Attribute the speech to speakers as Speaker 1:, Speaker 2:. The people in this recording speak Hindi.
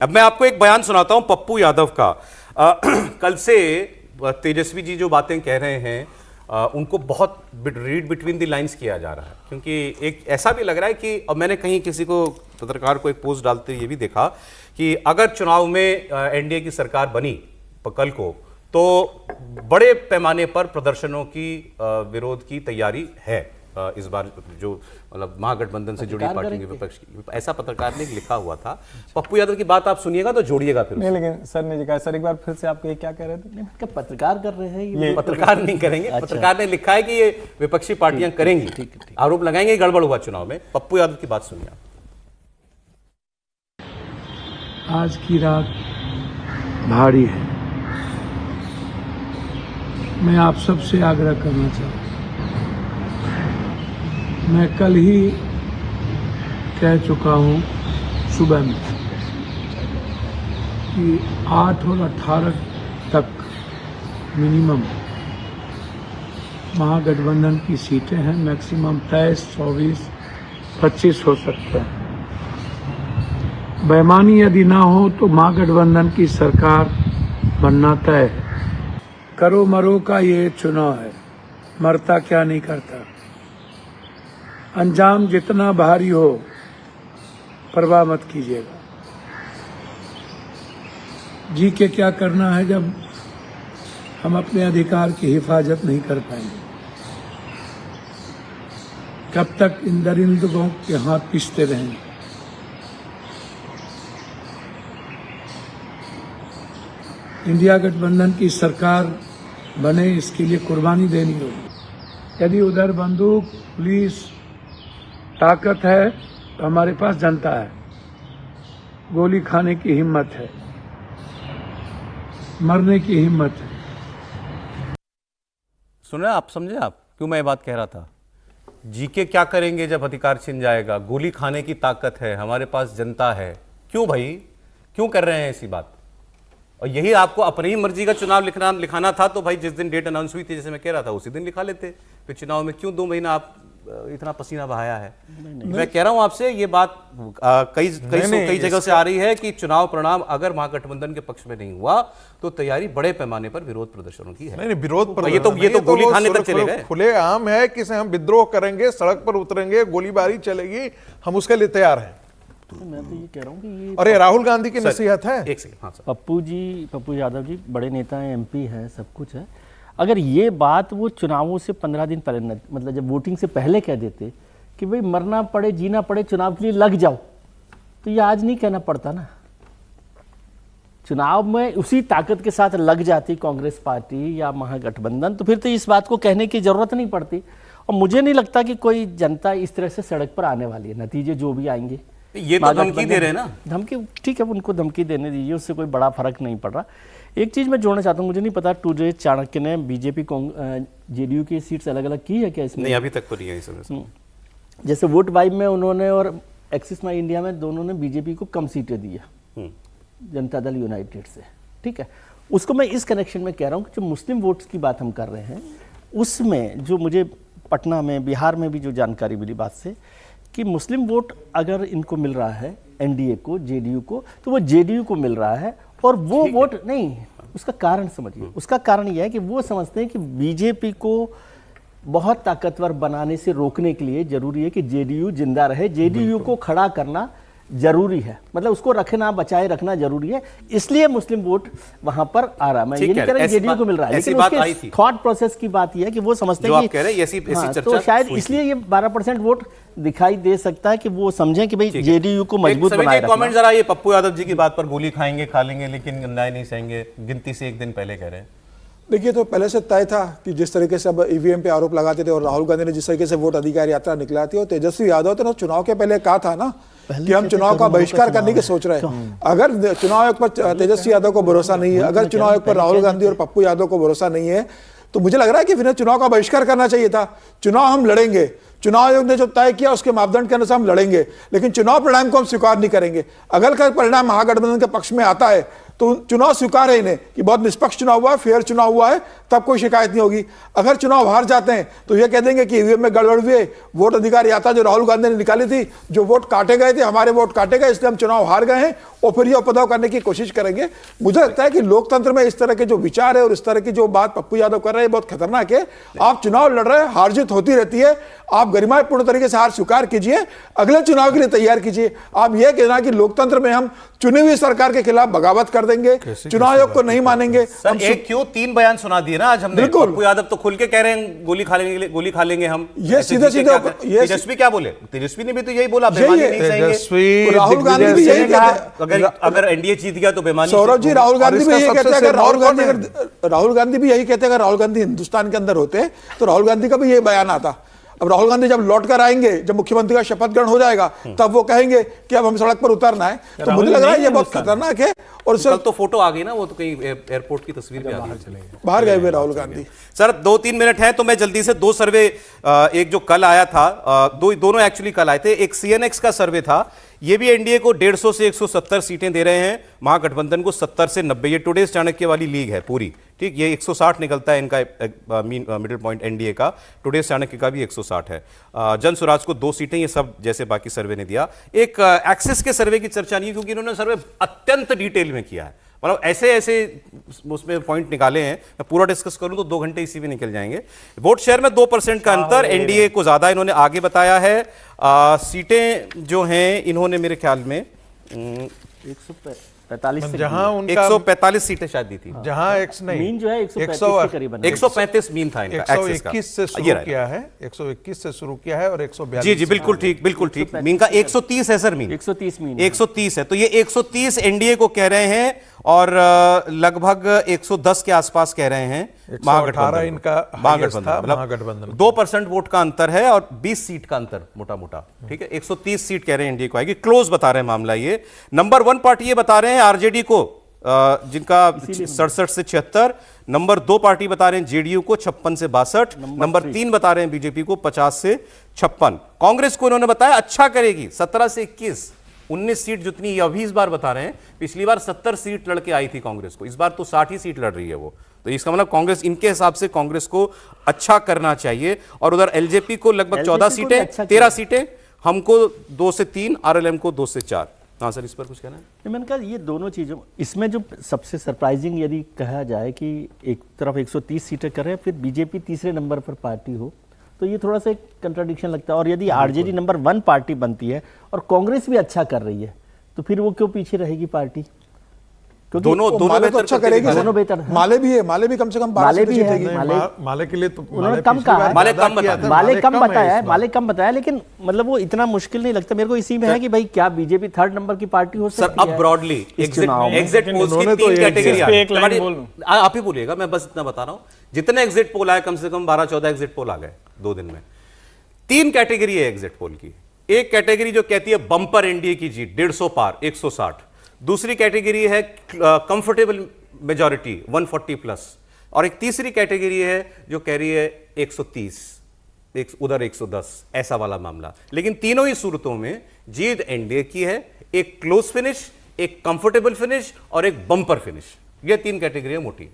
Speaker 1: अब मैं आपको एक बयान सुनाता हूं पप्पू यादव का। कल से तेजस्वी जी जो बातें कह रहे हैं उनको बहुत रीड बिटवीन द लाइंस किया जा रहा है, क्योंकि एक ऐसा भी लग रहा है कि, और मैंने कहीं किसी को पत्रकार को एक पोस्ट डालते हुए ये भी देखा कि अगर चुनाव में एनडीए की सरकार बनी कल को तो बड़े पैमाने पर प्रदर्शनों की विरोध की तैयारी है इस बार, जो मतलब महागठबंधन से जुड़ी पार्टी के विपक्ष की, ऐसा पत्रकार ने लिखा हुआ था। पप्पू यादव की बात आप सुनिएगा तो जोड़िएगा फिर।
Speaker 2: नहीं, लेकिन सर ने कहा, सर एक बार फिर से आप ये क्या कह रहे थे?
Speaker 3: क्या पत्रकार कर रहे हैं?
Speaker 1: ये पत्रकार नहीं करेंगे। अच्छा। पत्रकार ने लिखा है कि ये विपक्षी पार्टियां करेंगी, ठीक, आरोप लगाएंगे गड़बड़ हुआ चुनाव में। पप्पू यादव की बात सुनिए।
Speaker 4: आज की रात भारी है। मैं आप सबसे आग्रह करना चाहता हूं, मैं कल ही कह चुका हूं सुबह में कि 8 और 18 तक मिनिमम महागठबंधन की सीटें हैं, मैक्सिमम 23, 24, 25 हो सकते हैं। बेईमानी यदि ना हो तो महागठबंधन की सरकार बनना तय है। करो मरो का ये चुनाव है, मरता क्या नहीं करता। अंजाम जितना भारी हो परवाह मत कीजिएगा। जी के क्या करना है जब हम अपने अधिकार की हिफाजत नहीं कर पाएंगे? कब तक इन दरिंदों के हाथ पीसते रहेंगे? इंडिया गठबंधन की सरकार बने, इसके लिए कुर्बानी देनी होगी। यदि उधर बंदूक, पुलिस, ताकत है तो हमारे पास जनता है। गोली खाने की हिम्मत है, मरने की हिम्मत है।
Speaker 1: सुन रहे आप? समझे आप क्यों मैं ये बात कह रहा था? जीके क्या करेंगे जब अधिकार छिन जाएगा? गोली खाने की ताकत है, हमारे पास जनता है। क्यों भाई, क्यों कर रहे हैं ऐसी बात? और यही आपको अपनी ही मर्जी का चुनाव लिखाना था तो भाई जिस दिन डेट अनाउंस हुई थी, जैसे मैं कह रहा था, उसी दिन लिखा लेते। फिर चुनाव में क्यों 2 महीना आप इतना पसीना बहाया है? मैं कह रहा हूं आपसे, ये बात कई जगह से आ रही है कि चुनाव परिणाम अगर महागठबंधन के पक्ष में नहीं हुआ तो तैयारी बड़े पैमाने पर विरोध प्रदर्शनों की है।
Speaker 5: नहीं, विरोध
Speaker 1: प्रदर्शन ये तो गोली खाने तक चले गए।
Speaker 5: खुले आम है कि हम विद्रोह करेंगे, सड़क पर उतरेंगे, गोलीबारी चलेगी, हम उसके लिए तैयार हैं।
Speaker 3: तो मैं तो ये कह रहा हूँ कि ये
Speaker 5: और ये राहुल गांधी की नसीहत है।
Speaker 1: एक सेकंड। हाँ सर।
Speaker 3: पप्पू यादव जी बड़े नेता हैं, एमपी है, सब कुछ है। अगर ये बात वो चुनावों से 15 दिन पहले, मतलब जब वोटिंग से पहले कह देते कि भाई मरना पड़े जीना पड़े चुनाव के लिए लग जाओ, तो ये आज नहीं कहना पड़ता ना। चुनाव में उसी ताकत के साथ लग जाती कांग्रेस पार्टी या महागठबंधन, तो फिर तो इस बात को कहने की जरूरत नहीं पड़ती। और मुझे नहीं लगता कि कोई जनता इस तरह से सड़क पर आने वाली है। नतीजे जो भी आएंगे,
Speaker 1: ये तो धमकी दे रहे हैं ना।
Speaker 3: धमकी ठीक है, उनको धमकी देने दीजिए, उससे कोई बड़ा फर्क नहीं पड़ रहा। एक चीज मैं जोड़ना चाहता हूँ, मुझे नहीं पता टूडे चाणक्य ने बीजेपी जेडीयू की सीट्स अलग अलग की है क्या इसमें?
Speaker 1: नहीं, अभी तक तो नहीं है इसमें।
Speaker 3: जैसे वोट वाइब में उन्होंने और एक्सिस माई इंडिया में दोनों ने बीजेपी को कम सीटें दी है, जनता दल यूनाइटेड से। ठीक है, उसको मैं इस कनेक्शन में कह रहा हूँ कि जो मुस्लिम वोट्स की बात हम कर रहे हैं, उसमें जो मुझे पटना में, बिहार में भी जो जानकारी मिली बात से, कि मुस्लिम वोट अगर इनको मिल रहा है एनडीए को, जेडीयू को, तो वो जेडीयू को मिल रहा है। और वो वोट नहीं, उसका कारण समझिए। उसका कारण यह है कि वो समझते हैं कि बीजेपी को बहुत ताकतवर बनाने से रोकने के लिए जरूरी है कि जेडीयू जिंदा रहे, जेडीयू को खड़ा करना जरूरी है, मतलब उसको रखना, बचाए रखना जरूरी है। इसलिए मुस्लिम वोट वहां पर आ रहा है। मैं ये नहीं कह रहा जेडीयू को मिल रहा है, लेकिन उसके थॉट प्रोसेस की बात यह है कि वो समझते हैं कि तो शायद इसलिए ये 12% वोट दिखाई दे सकता है कि वो समझें कि भाई जेडीयू को मजबूत बनाए रखना।
Speaker 1: कमेंट जरा ये पप्पू यादव जी की बात पर, गोली खाएंगे खा लेंगे लेकिन न्याय नहीं सहेंगे, गिनती से 1 दिन पहले कह रहे हैं।
Speaker 6: देखिए, तो पहले से तय था कि जिस तरीके से अब ईवीएम पे आरोप लगाते थे और राहुल गांधी ने जिस तरीके से वोट अधिकार यात्रा निकला थी, और तेजस्वी यादव ने चुनाव के पहले कहा था ना कि हम चुनाव का बहिष्कार करने की सोच रहे हैं। अगर चुनाव आयोग पर तेजस्वी यादव को भरोसा नहीं है, अगर चुनाव आयोग पर राहुल गांधी और पप्पू यादव को भरोसा नहीं है, तो मुझे लग रहा है कि फिर चुनाव का बहिष्कार करना चाहिए था। चुनाव हम लड़ेंगे, चुनाव आयोग ने जो तय किया उसके मापदंड के अनुसार हम लड़ेंगे, लेकिन चुनाव परिणाम को हम स्वीकार नहीं करेंगे। अगर का परिणाम महागठबंधन के पक्ष में आता है तो चुनाव स्वीकार है इन्हें कि बहुत निष्पक्ष चुनाव हुआ है, फेयर चुनाव हुआ है, तब कोई शिकायत नहीं होगी। अगर चुनाव हार जाते हैं तो ये कह देंगे कि ईवीएम में गड़बड़ हुई, वोट अधिकार यात्रा जो राहुल गांधी ने निकाली थी, जो वोट काटे गए थे, हमारे वोट काटे गए, इसलिए हम चुनाव हार गए हैं, और फिर ये उपद्रव करने की कोशिश करेंगे। मुझे लगता है कि लोकतंत्र में इस तरह के जो विचार है और इस तरह की जो बात पप्पू यादव कर रहे हैं बहुत खतरनाक है। आप चुनाव लड़ रहे हैं, हार जीत होती रहती है, आप गरिमापूर्ण तरीके से हार स्वीकार कीजिए, अगले चुनाव के लिए तैयार कीजिए। आप यह कहना कि लोकतंत्र में हम चुनी हुई सरकार के खिलाफ बगावत कर देंगे, चुनाव आयोग को नहीं मानेंगे।
Speaker 1: सर एक क्यों 3 बयान सुना दिए ना आज हमने।
Speaker 6: बिल्कुल।
Speaker 1: पप्पू यादव तो खुल के कह रहे हैं गोली खा लेंगे हम।
Speaker 6: ये सीधे
Speaker 1: तेजस्वी क्या बोले? तेजस्वी ने भी तो यही बोला,
Speaker 6: यही
Speaker 1: बेईमानी
Speaker 6: है।
Speaker 1: नहीं सहेंगे।
Speaker 5: तेजस्वी,
Speaker 6: राहुल गांधी भी
Speaker 5: दिग्विजय
Speaker 6: यही
Speaker 5: सिंह
Speaker 6: कहते हैं।
Speaker 1: अगर एनडीए जीत गया तो बेईमानी।
Speaker 6: सौरभ जी, राहुल गांधी भी
Speaker 5: इसका
Speaker 6: यही कहते
Speaker 5: सबसे
Speaker 6: हैं, अगर
Speaker 5: सिरमौर कौन
Speaker 6: राहुल गांधी भी यही कहते हैं, अगर राहुल गांधी हिंदुस्तान के अंदर होते तो राहुल गांधी का भी यही बयान आता। अब राहुल गांधी जब लौट कर आएंगे, जब मुख्यमंत्री का शपथ ग्रहण हो जाएगा, तब वो कहेंगे कि अब हम सड़क पर उतरना है। तो मुझे लग रहा है ये बहुत खतरनाक है। और
Speaker 1: कल तो फोटो आ गई ना, वो तो कहीं एयरपोर्ट की तस्वीर भी आ गई,
Speaker 6: बाहर गए हुए राहुल गांधी।
Speaker 1: सर 2-3 मिनट है तो मैं जल्दी से 2 सर्वे, एक जो कल आया था, दोनों एक्चुअली कल आए थे। एक सीएनएक्स का सर्वे था, ये भी एनडीए को 150 से 170 सीटें दे रहे हैं, महागठबंधन को 70 से 90। ये टुडेज चाणक्य वाली लीग है पूरी, ठीक। ये 160 निकलता है इनका मिडिल पॉइंट एनडीए का, टुडेज चाणक्य का भी 160 है। जन स्वराज को 2 सीटें, ये सब जैसे बाकी सर्वे ने दिया। एक एक्सिस के सर्वे की चर्चा नहीं, क्योंकि इन्होंने सर्वे अत्यंत डिटेल में किया है, मतलब ऐसे ऐसे उसमें पॉइंट निकाले हैं। मैं पूरा डिस्कस करूं तो 2 घंटे इसी में निकल जाएंगे। वोट शेयर में 2% का अंतर, एनडीए को ज्यादा इन्होंने आगे बताया है। सीटें जो हैं इन्होंने मेरे ख्याल में
Speaker 3: 145 से
Speaker 5: जहां उनका
Speaker 1: 145 सीटें शायद दी थी।
Speaker 5: जहां एक्स नहीं,
Speaker 3: मीन जो है 135 के करीब बना है।
Speaker 1: 135 मीन था इनका एक्सिस का।
Speaker 5: 121 से शुरू किया है, 121 से शुरू किया है और 142।
Speaker 1: जी बिल्कुल ठीक, बिल्कुल ठीक। मीन का 130 है सर, मीन
Speaker 3: 130 मीन
Speaker 1: 130 है। तो ये 130 एनडीए को कह रहे हैं और लगभग 110 के आसपास कह रहे हैं
Speaker 5: 118 इनका
Speaker 1: महागठबंधन।
Speaker 5: महागठबंधन
Speaker 1: 2% वोट का अंतर है और 20 सीट का अंतर मोटा मोटा, ठीक है। 130 सीट कह रहे हैं एनडीए को आएगी, क्लोज बता रहे हैं मामला। ये नंबर 1 पार्टी ये बता रहे हैं आरजेडी को, जिनका 67 से 76। नंबर 2 पार्टी बता रहे हैं जेडीयू को 56 से 62। नंबर 3 बता रहे हैं बीजेपी को 50 से 56। कांग्रेस को इन्होंने बताया अच्छा करेगी 17 से 21, 19 सीट जितनी ये अभी इस बार बता रहे हैं। पिछली बार 70 सीट लड़के आई थी कांग्रेस को, इस बार तो 60 ही सीट लड़ रही है वो। तो इसका मतलब कांग्रेस, इनके हिसाब से कांग्रेस को अच्छा करना चाहिए। और उधर एलजेपी को लगभग 14 सीटें, 13 सीटें, हमको 2 से 3, आरएलएम को 2 से 4। हाँ सर, इस पर कुछ कहना है?
Speaker 3: मैंने कहा ये दोनों चीज़ों, इसमें जो सबसे सरप्राइजिंग यदि कहा जाए कि एक तरफ 130 सीटें कर रहे हैं, फिर बीजेपी तीसरे नंबर पर पार्टी हो, तो ये थोड़ा सा एक कंट्राडिक्शन लगता है। और यदि आरजेडी नंबर 1 पार्टी बनती है और कांग्रेस भी अच्छा कर रही है, तो फिर वो क्यों पीछे रहेगी पार्टी? क्योंकि
Speaker 1: दोनों
Speaker 6: माले तो अच्छा करेगी,
Speaker 3: दोनों बेहतर हैं।
Speaker 6: माले भी है, माले भी कम से कम 12
Speaker 3: माले भी
Speaker 6: सीटें
Speaker 3: है,
Speaker 6: जीतेगी।
Speaker 5: माले के लिए तो
Speaker 3: उन्होंने कम कहा है,
Speaker 1: माले कम बताया,
Speaker 3: माले कम बताया, लेकिन मतलब वो इतना मुश्किल नहीं लगता मेरे को। इसी में है कि भाई क्या बीजेपी 3rd नंबर की पार्टी हो सकती है?
Speaker 1: सर अब ब्रॉडली एग्जिट पोल्स की 3 कैटेगरी आप ही बोलिएगा, मैं बस इतना बता रहा हूं। जितने एग्जिट पोल आए, कम से कम 12-14 एग्जिट पोल आ गए 2 दिन में। 3 कैटेगरी है एग्जिट पोल की। एक कैटेगरी जो कहती है बंपर एनडीए की जीत 150 पार 160। दूसरी कैटेगरी है कंफर्टेबल मेजॉरिटी 140 प्लस। और एक तीसरी कैटेगरी है जो कह रही है 130, उधर 110, ऐसा वाला मामला। लेकिन तीनों ही सूरतों में जीत एनडीए की है, एक क्लोज फिनिश, एक कंफर्टेबल फिनिश और एक बंपर फिनिश। ये 3 कैटेगरी है मोटी।